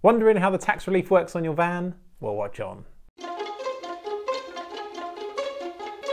Wondering how the tax relief works on your van? Well, watch on.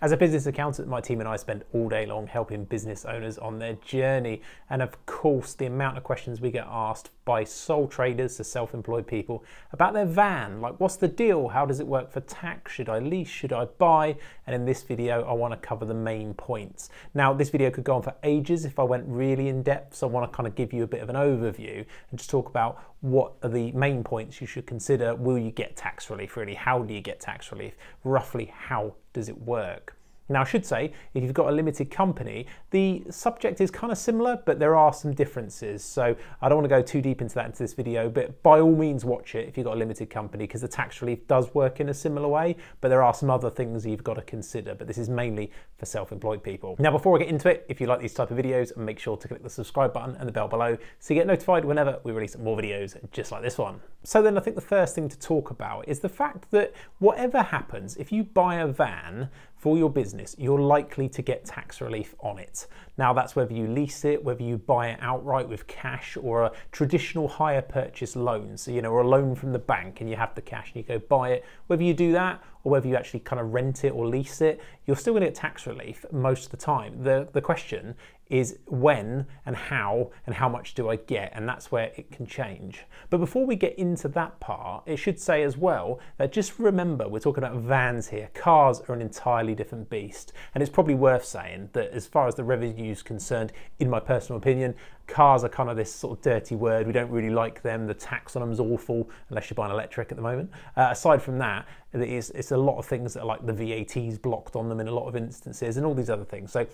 As a business accountant, my team and I spend all day long helping business owners on their journey. And of course, the amount of questions we get asked by sole traders to self-employed people about their van, like what's the deal? How does it work for tax? Should I lease? Should I buy? And in this video, I want to cover the main points. Now, this video could go on for ages if I went really in depth. So I want to kind of give you a bit of an overview and just talk about what are the main points you should consider. Will you get tax relief really? How do you get tax relief? Roughly, how does it work? Now, I should say, if you've got a limited company, the subject is kind of similar, but there are some differences. So I don't want to go too deep into this video, but by all means watch it if you've got a limited company, because the tax relief does work in a similar way, but there are some other things you've got to consider, but this is mainly for self-employed people. Now, before I get into it, if you like these type of videos, make sure to click the subscribe button and the bell below so you get notified whenever we release more videos just like this one. So then I think the first thing to talk about is the fact that whatever happens, if you buy a van for your business, you're likely to get tax relief on it. Now, that's whether you lease it, whether you buy it outright with cash, or a traditional hire purchase loan. So, or a loan from the bank and you have the cash and you go buy it. Whether you do that or whether you actually kind of rent it or lease it, you're still going to get tax relief most of the time. The question is when and how much do I get, and that's where it can change. But before we get into that part, it should say as well that just remember we're talking about vans here. Cars are an entirely different beast, and it's probably worth saying that as far as the revenue is concerned, in my personal opinion, cars are kind of this sort of dirty word. We don't really like them. The tax on them is awful unless you're buying electric at the moment. Aside from that, it's a lot of things that are like the VAT's blocked on them in a lot of instances and all these other things. So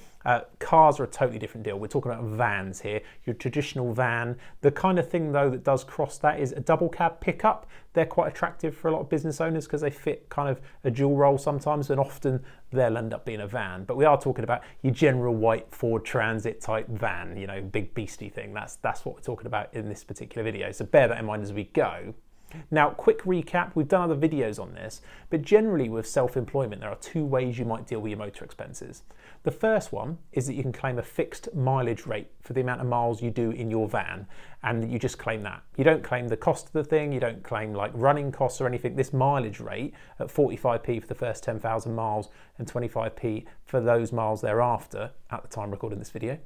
cars are a totally different deal. We're talking about vans here. Your traditional van. The kind of thing though that does cross that is a double cab pickup. They're quite attractive for a lot of business owners because they fit kind of a dual role sometimes, and often they'll end up being a van. But we are talking about your general white Ford Transit type van, big beastie thing. That's what we're talking about in this particular video. So bear that in mind as we go. Now, quick recap, we've done other videos on this, but generally with self-employment, there are two ways you might deal with your motor expenses. The first one is that you can claim a fixed mileage rate for the amount of miles you do in your van, and you just claim that. You don't claim the cost of the thing, you don't claim like running costs or anything. This mileage rate at 45p for the first 10,000 miles and 25p for those miles thereafter, at the time recording this video,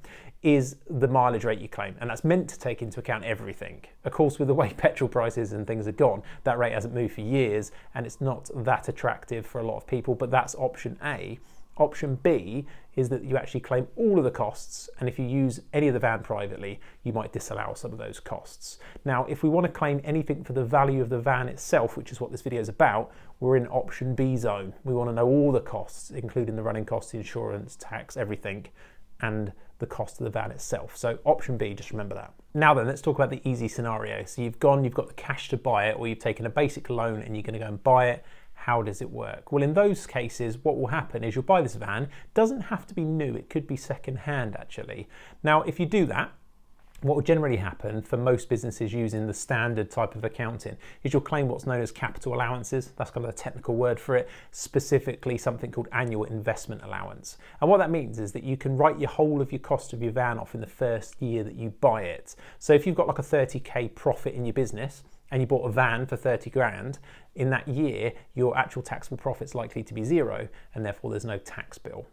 is the mileage rate you claim, and that's meant to take into account everything. Of course, with the way petrol prices and things are gone, that rate hasn't moved for years, and it's not that attractive for a lot of people, but that's option A. Option B is that you actually claim all of the costs, and if you use any of the van privately, you might disallow some of those costs. Now, if we want to claim anything for the value of the van itself, which is what this video is about, we're in option B zone. We want to know all the costs, including the running costs, insurance, tax, everything, and the cost of the van itself. So option B, just remember that. Now then, let's talk about the easy scenario. So you've got the cash to buy it, or you've taken a basic loan and you're going to go and buy it. How does it work? Well, in those cases, what will happen is you'll buy this van. It doesn't have to be new. It could be second hand, actually. Now, if you do that, what will generally happen for most businesses using the standard type of accounting is you'll claim what's known as capital allowances. That's kind of the technical word for it, specifically something called annual investment allowance. And what that means is that you can write your whole of your cost of your van off in the first year that you buy it. So if you've got like a 30k profit in your business and you bought a van for 30 grand, in that year, your actual taxable profit's likely to be zero, and therefore there's no tax bill.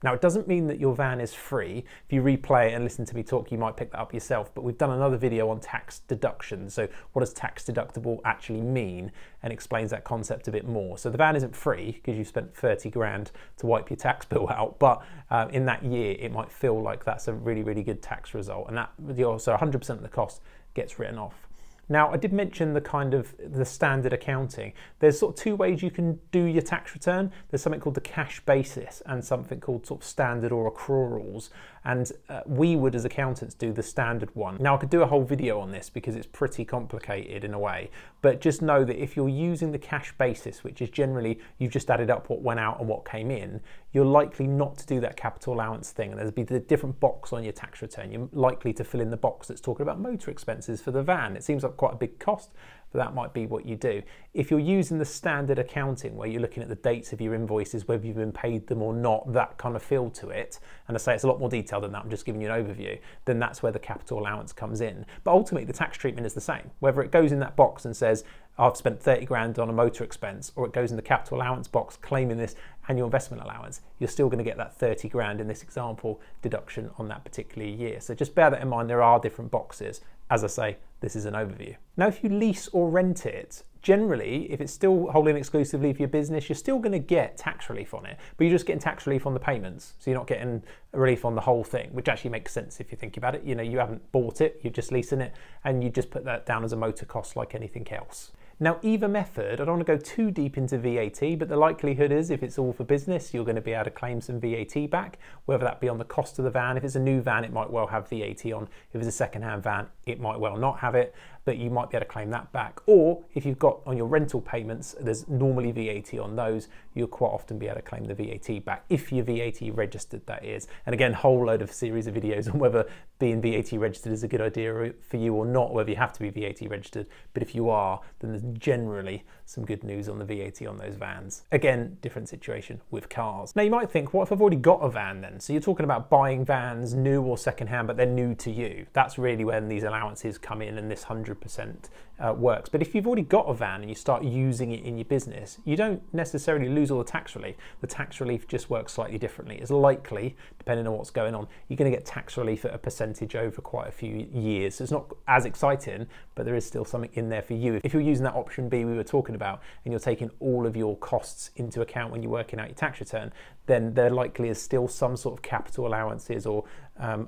Now, it doesn't mean that your van is free. If you replay it and listen to me talk, you might pick that up yourself, but we've done another video on tax deductions. So what does tax deductible actually mean, and explains that concept a bit more. So the van isn't free because you spent 30 grand to wipe your tax bill out, but in that year, it might feel like that's a really, really good tax result. And that so 100% of the cost gets written off. Now, I did mention the standard accounting. There's sort of two ways you can do your tax return. There's something called the cash basis and something called sort of standard or accruals. And we would, as accountants, do the standard one. Now, I could do a whole video on this because it's pretty complicated in a way, but just know that if you're using the cash basis, which is generally you've just added up what went out and what came in, you're likely not to do that capital allowance thing. And there'll be the different box on your tax return. You're likely to fill in the box that's talking about motor expenses for the van. It seems like quite a big cost, but that might be what you do. If you're using the standard accounting where you're looking at the dates of your invoices, whether you've been paid them or not, that kind of feel to it, and I say it's a lot more detailed than that, I'm just giving you an overview, then that's where the capital allowance comes in. But ultimately the tax treatment is the same. Whether it goes in that box and says, I've spent 30 grand on a motor expense, or it goes in the capital allowance box claiming this annual investment allowance, you're still going to get that 30 grand in this example deduction on that particular year. So just bear that in mind, there are different boxes. As I say, this is an overview. Now, if you lease or rent it, generally, if it's still holding exclusively for your business, you're still going to get tax relief on it, but you're just getting tax relief on the payments. So you're not getting relief on the whole thing, which actually makes sense if you think about it. You know, you haven't bought it, you're just leasing it, and you just put that down as a motor cost like anything else. Now, either method, I don't want to go too deep into VAT, but the likelihood is if it's all for business, you're going to be able to claim some VAT back, whether that be on the cost of the van. If it's a new van, it might well have VAT on. If it's a second-hand van, it might well not have it, but you might be able to claim that back. Or if you've got on your rental payments, there's normally VAT on those, you'll quite often be able to claim the VAT back, if you're VAT registered, that is. And again, whole load of series of videos on whether being VAT registered is a good idea for you or not, whether you have to be VAT registered. But if you are, then there's generally some good news on the VAT on those vans. Again, different situation with cars. Now you might think, what if I've already got a van then? So you're talking about buying vans, new or secondhand, but they're new to you. That's really when these allowances come in and this 100% works. But if you've already got a van and you start using it in your business, you don't necessarily lose all the tax relief. The tax relief just works slightly differently. It's likely, depending on what's going on, you're going to get tax relief at a percentage over quite a few years. So it's not as exciting, but there is still something in there for you. If you're using that option B we were talking about, and you're taking all of your costs into account when you're working out your tax return, then there likely is still some sort of capital allowances or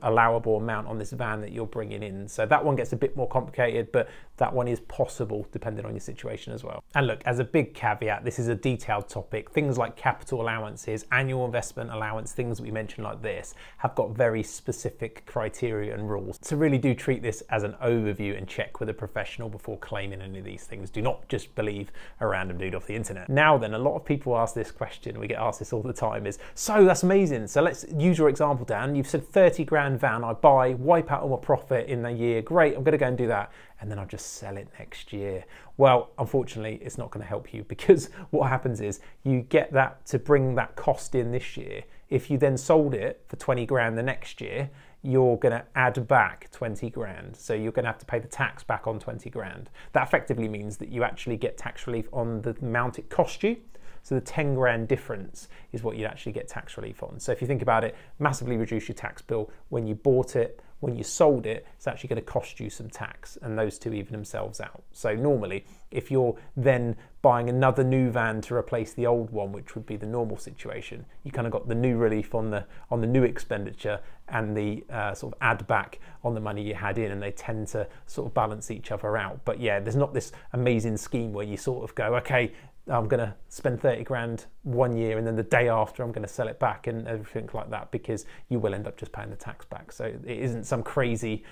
allowable amount on this van that you're bringing in. So that one gets a bit more complicated, but that one is possible depending on your situation as well. And look, as a big caveat, this is a detailed topic. Things like capital allowances, annual investment allowance, things that we mentioned like this, have got very specific criteria and rules. So really do treat this as an overview and check with a professional before claiming any of these things. Do not just believe a random dude off the internet. Now then, a lot of people ask this question, we get asked this all the time, is, so that's amazing. So let's use your example, Dan. You've said 30 grand van I buy, wipe out all my profit in a year. Great, I'm going to go and do that. And then I'll just sell it next year. Well, unfortunately, it's not going to help you, because what happens is you get that to bring that cost in this year. If you then sold it for 20 grand the next year, you're going to add back 20 grand. So you're going to have to pay the tax back on 20 grand. That effectively means that you actually get tax relief on the amount it cost you. So the 10 grand difference is what you actually get tax relief on. So if you think about it, massively reduce your tax bill when you bought it. When you sold it, it's actually going to cost you some tax, and those two even themselves out. So normally, if you're then buying another new van to replace the old one, which would be the normal situation, you kind of got the new relief on the new expenditure and the sort of add back on the money you had in, and they tend to sort of balance each other out. But yeah, there's not this amazing scheme where you sort of go, okay, I'm going to spend 30 grand one year and then the day after I'm going to sell it back and everything like that, because you will end up just paying the tax back. So it isn't some crazy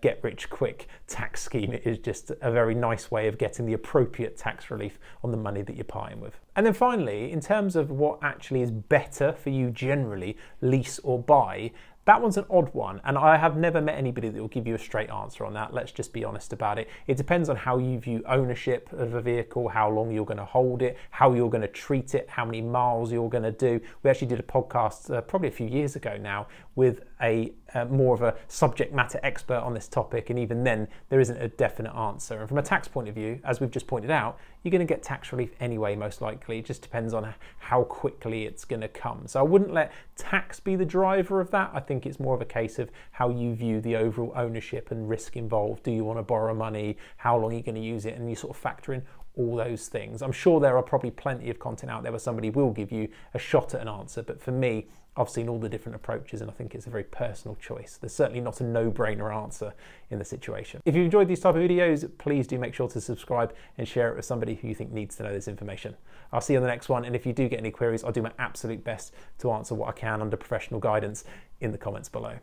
get rich quick tax scheme. It is just a very nice way of getting the appropriate tax relief on the money that you're parting with. And then finally, in terms of what actually is better for you generally, lease or buy, that one's an odd one, and I have never met anybody that will give you a straight answer on that. Let's just be honest about it. It depends on how you view ownership of a vehicle, how long you're going to hold it, how you're going to treat it, how many miles you're going to do. We actually did a podcast probably a few years ago now with a more of a subject matter expert on this topic, and even then there isn't a definite answer. And from a tax point of view, as we've just pointed out, you're going to get tax relief anyway, most likely. It just depends on how quickly it's going to come. So I wouldn't let tax be the driver of that. I think it's more of a case of how you view the overall ownership and risk involved. Do you want to borrow money? How long are you going to use it? And you sort of factor in all those things. I'm sure there are probably plenty of content out there where somebody will give you a shot at an answer, but for me, I've seen all the different approaches and I think it's a very personal choice. There's certainly not a no-brainer answer in the situation. If you enjoyed these type of videos, please do make sure to subscribe and share it with somebody who you think needs to know this information. I'll see you on the next one, and if you do get any queries, I'll do my absolute best to answer what I can under professional guidance in the comments below.